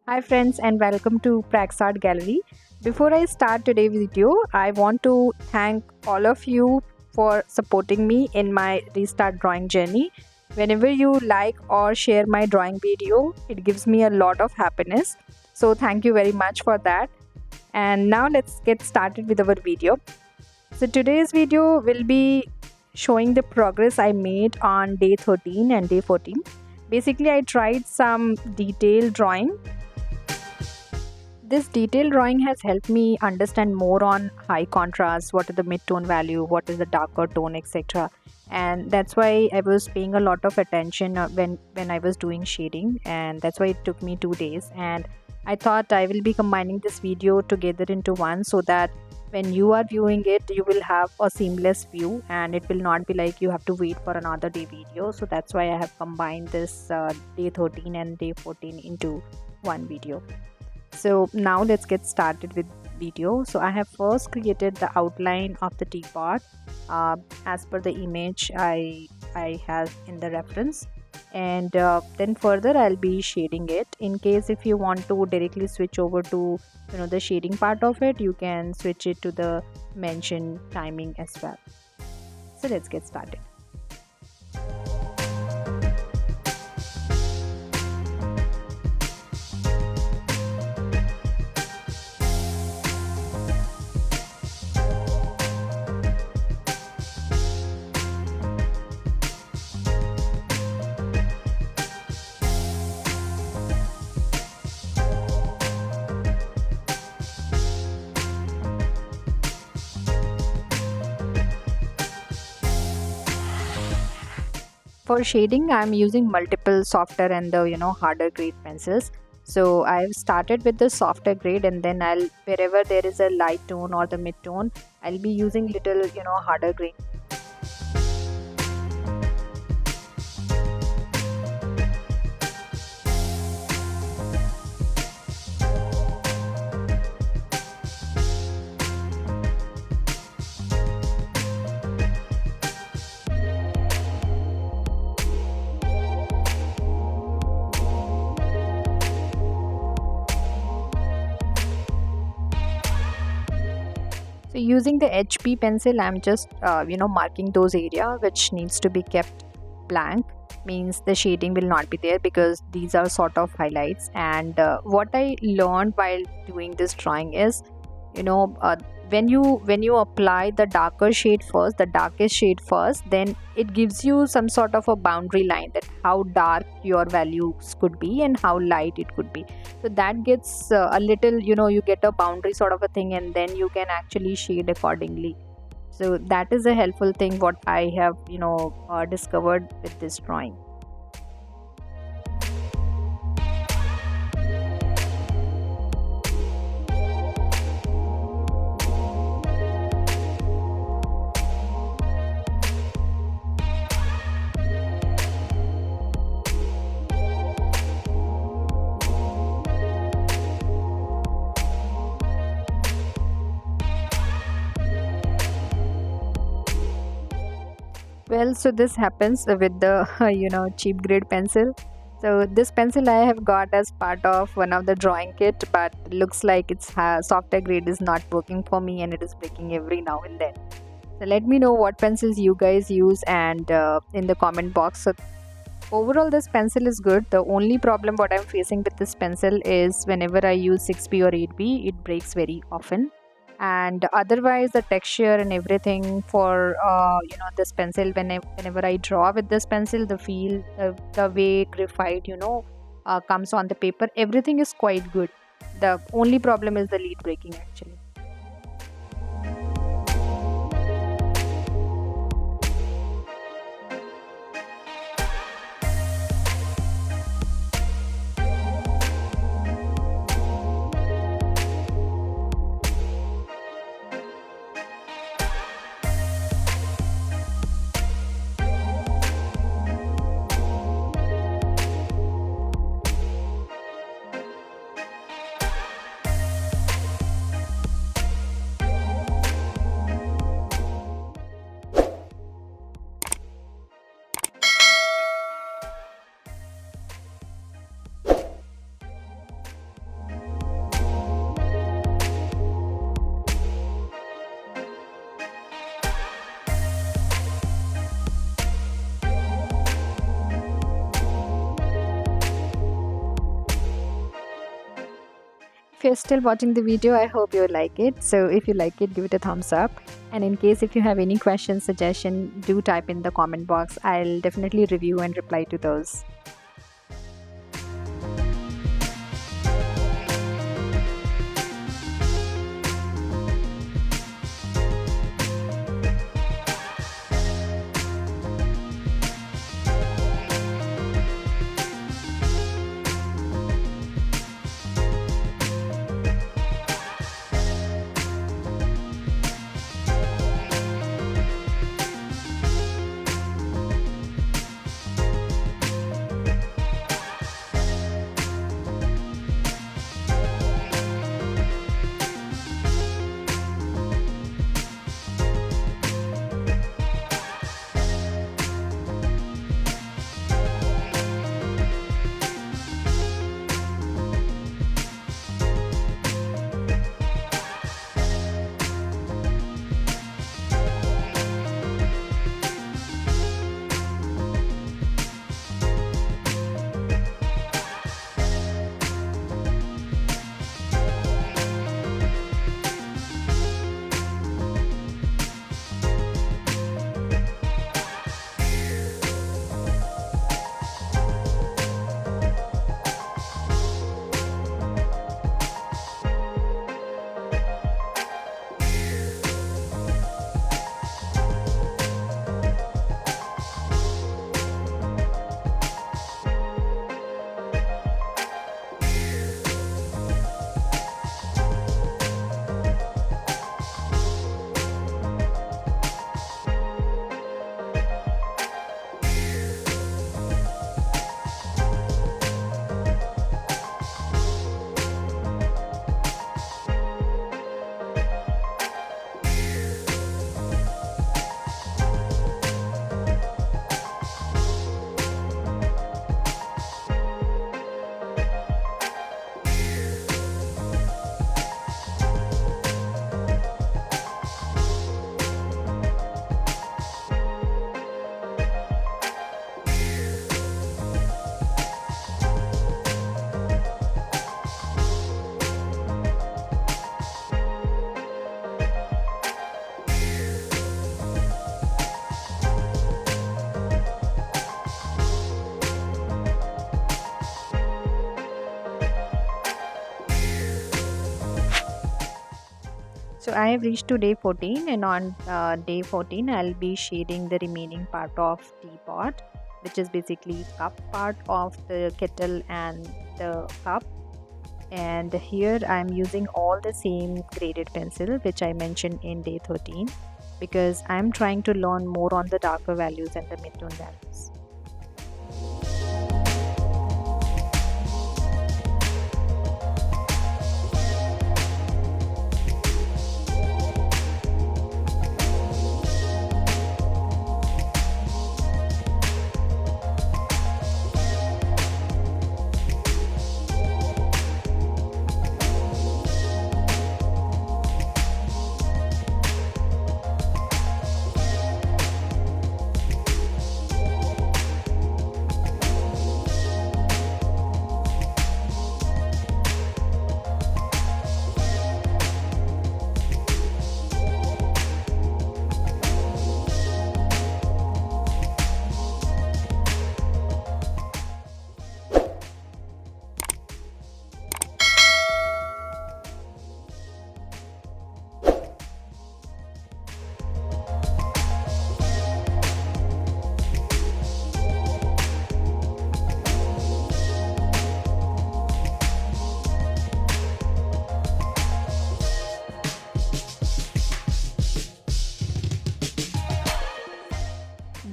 Hi friends and welcome to Prax Art Gallery. Before I start today's video, I want to thank all of you for supporting me in my restart drawing journey. Whenever you like or share my drawing video, it gives me a lot of happiness. So thank you very much for that. And now let's get started with our video. So today's video will be showing the progress I made on day 13 and day 14. Basically, I tried some detailed drawing. This detailed drawing has helped me understand more on high contrast, what is the mid-tone value, what is the darker tone, etc. And that's why I was paying a lot of attention when I was doing shading, and that's why it took me 2 days. And I thought I will be combining this video together into one so that when you are viewing it, you will have a seamless view and it will not be like you have to wait for another day video. So that's why I have combined this day 13 and day 14 into one video. So now let's get started with video. So I have first created the outline of the teapot as per the image I have in the reference, and then further I'll be shading it. In case if you want to directly switch over to the shading part of it, you can switch it to the mentioned timing as well. So let's get started. For shading, I'm using multiple softer and the harder grade pencils. So I've started with the softer grade, and then I'll wherever there is a light tone or the mid tone, I'll be using little harder grade. So using the HP pencil, I'm just marking those area which needs to be kept blank. Means the shading will not be there because these are sort of highlights. And what I learned while doing this drawing is, you know uh, when you apply the darker shade first, the darkest shade first, then it gives you some sort of a boundary line that how dark your values could be and how light it could be. So that gets a little, you get a boundary sort of a thing, and then you can actually shade accordingly. So that is a helpful thing what I have discovered with this drawing. Well, so this happens with the cheap grade pencil. So this pencil I have got as part of one of the drawing kit, but looks like its softer grade is not working for me and it is breaking every now and then. So let me know what pencils you guys use and in the comment box. So overall this pencil is good. The only problem what I'm facing with this pencil is whenever I use 6B or 8B, it breaks very often. And otherwise the texture and everything for this pencil, whenever I draw with this pencil, the feel, the way graphite comes on the paper, everything is quite good. The only problem is the lead breaking actually. you're still watching the video, I hope you like it. So if you like it, give it a thumbs up. And in case if you have any questions, suggestion, do type in the comment box. I'll definitely review and reply to those. So I have reached to day 14, and on day 14 I'll be shading the remaining part of teapot, which is basically cup part of the kettle and the cup. And here I'm using all the same graded pencil which I mentioned in day 13, because I'm trying to learn more on the darker values and the mid-tone values.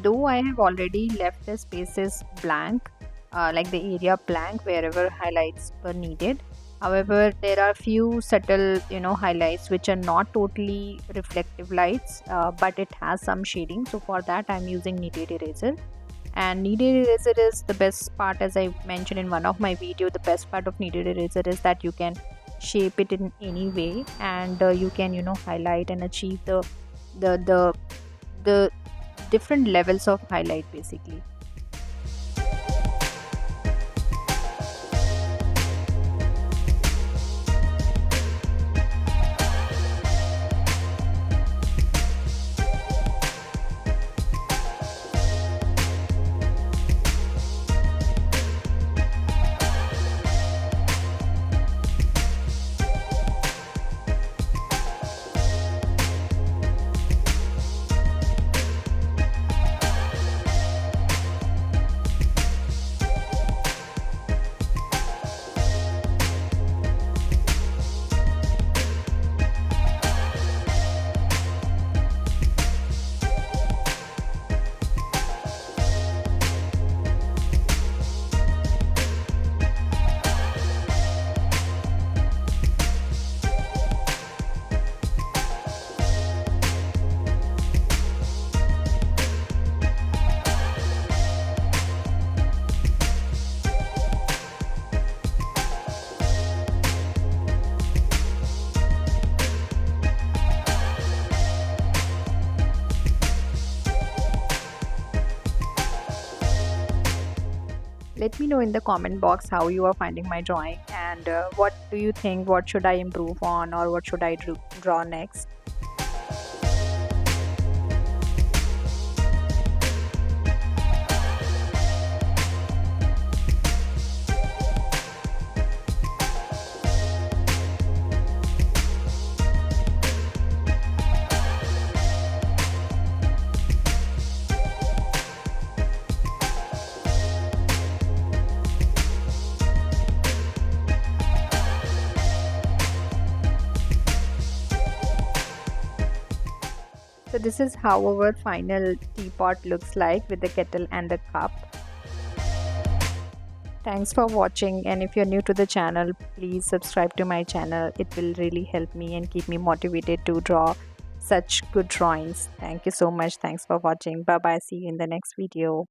Though I have already left the spaces blank, like the area blank wherever highlights were needed. However, there are few subtle, highlights which are not totally reflective lights, but it has some shading. So for that, I'm using kneaded eraser. And kneaded eraser is the best part, as I mentioned in one of my video. The best part of kneaded eraser is that you can shape it in any way, and you can highlight and achieve the different levels of highlight basically. Let me know in the comment box how you are finding my drawing, and what do you think, what should I improve on, or what should I draw next. So this is how our final teapot looks like with the kettle and the cup. Thanks for watching, and if you're new to the channel, please subscribe to my channel. It will really help me and keep me motivated to draw such good drawings. Thank you so much. Thanks for watching. Bye bye. See you in the next video.